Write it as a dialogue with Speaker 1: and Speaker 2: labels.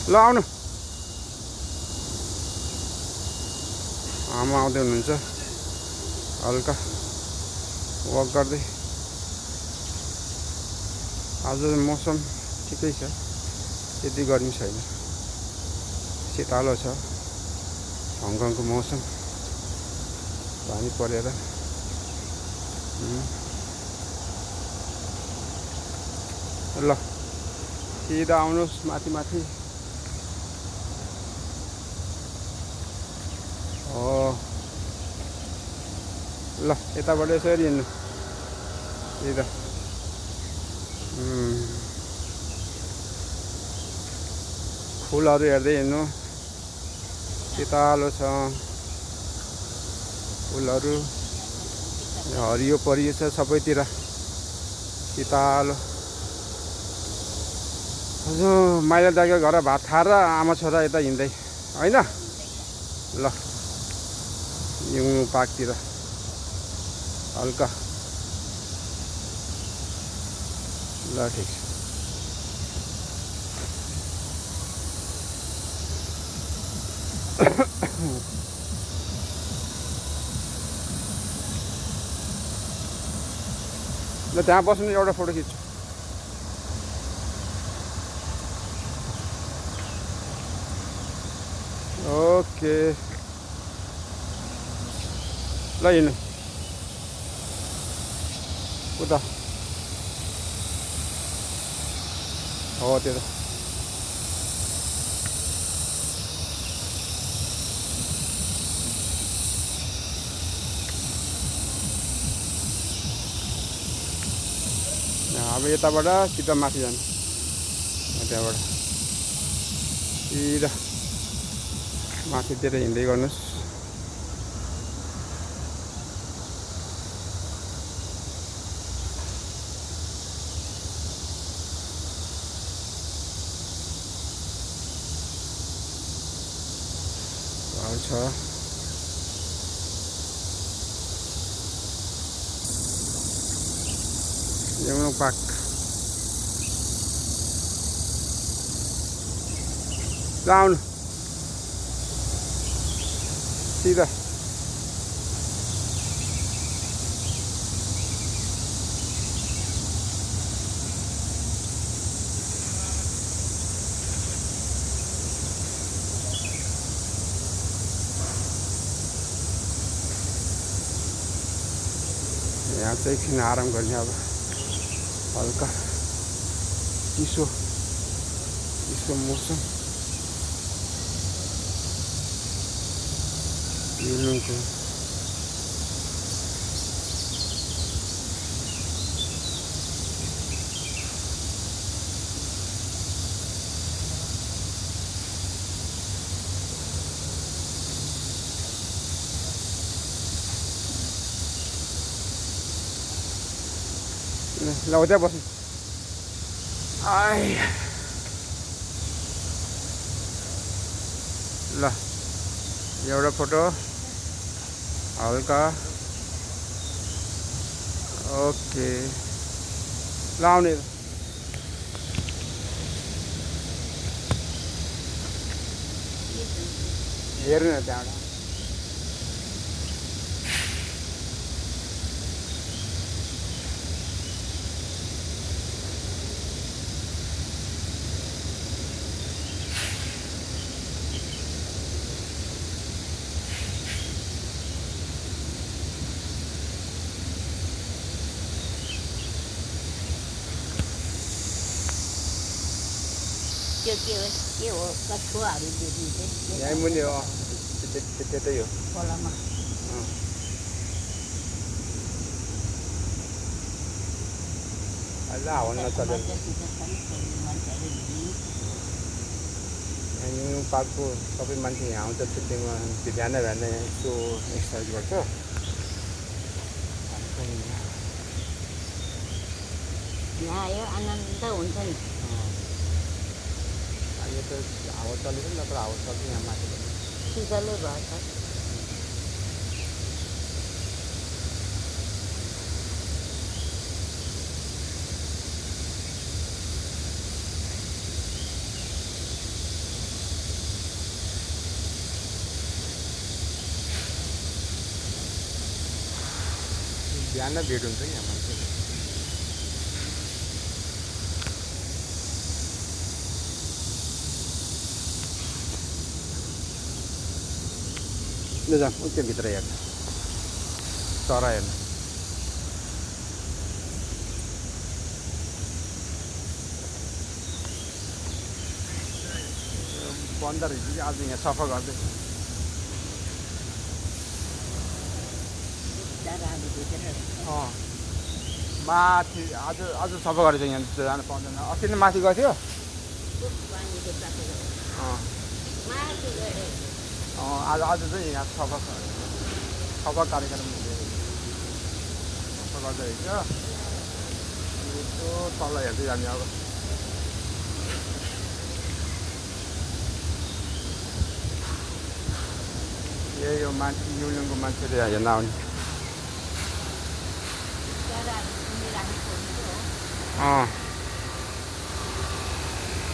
Speaker 1: ल आउनु आमा आउँदै हुनुहुन्छ हल्का वक गर्दै आज मौसम ठिकै छ त्यति गर्मी छैन शीतलो छ हङकङको मौसम पानी परेर ल सिधा आउनुहोस् माथि माथि हो ल यताबाट यसरी हिँड्नु सिधा फुलहरू हेर्दै हिँड्नु शीतलो छ फुलहरू हरियो परियो छ सबैतिर शीतलो हजुर माइला दाइको घर भात खाएर आमा छोरा यता हिँड्दै होइन ल युङ पार्कतिर हल्का ल ठिक छ ल त्यहाँ बस्नु एउटा फोटो खिच्छु ओके ल हिँड्नु उता हो त्यो त अब यताबाट सिधा माथि जानु त्यहाँबाट सिधा माथितिर हिँड्दै गर्नुहोस् छ यमुना पार्क ल आउनु सिधा यहाँ चाहिँ एकछिन आराम गर्ने अब हल्का चिसो चिसो मौसम हिँड्नुको ल त्यहाँ बस्नु आइ ल एउटा फोटो हल्का ओके ल आउने हेर्नु न त्यहाँबाट
Speaker 2: के हो कछुवाहरू देख्नु चाहिँ
Speaker 1: यहीँ मुनि हो त्यतै हो
Speaker 2: खोलामा
Speaker 1: अहिले हावा नचलेर यहाँ पार्कको सबै मान्छे यहाँ आउँछ छुट्टीमा बिहान यसो एक्सर्साइज गर्छ
Speaker 2: यहाँ आयो आनन्द हुन्छ नि
Speaker 1: अहिले त हावा चलेको नत्र हावा चल्छ यहाँ माथि
Speaker 2: शीतलै भएछ
Speaker 3: बिहान भेट हुन्छ कि यहाँ मान्छे
Speaker 1: ल जाउँ त्यो भित्र हेर्नु चरा हेर्नु बन्द रहेछ कि आज यहाँ सफा गर्दै
Speaker 2: चराहरू भित्र
Speaker 1: अँ माथि आज आज सफा गरेको छ यहाँ जानु पाउँदैन अस्ति नै माथि गएको थियो
Speaker 2: पानीले तापेर
Speaker 1: अँ
Speaker 2: माथि गएर
Speaker 1: आज आज चाहिँ यहाँ सफा कार्यक्रम हुँदै सफा गर्दै रहेछ अनि यसो तल हेर्दै जाने अब यही हो मान्छे युनियनको मान्छेले यहाँ हेर्न आउने
Speaker 2: चराहरू सुनिराखेको हुन्छ
Speaker 1: अँ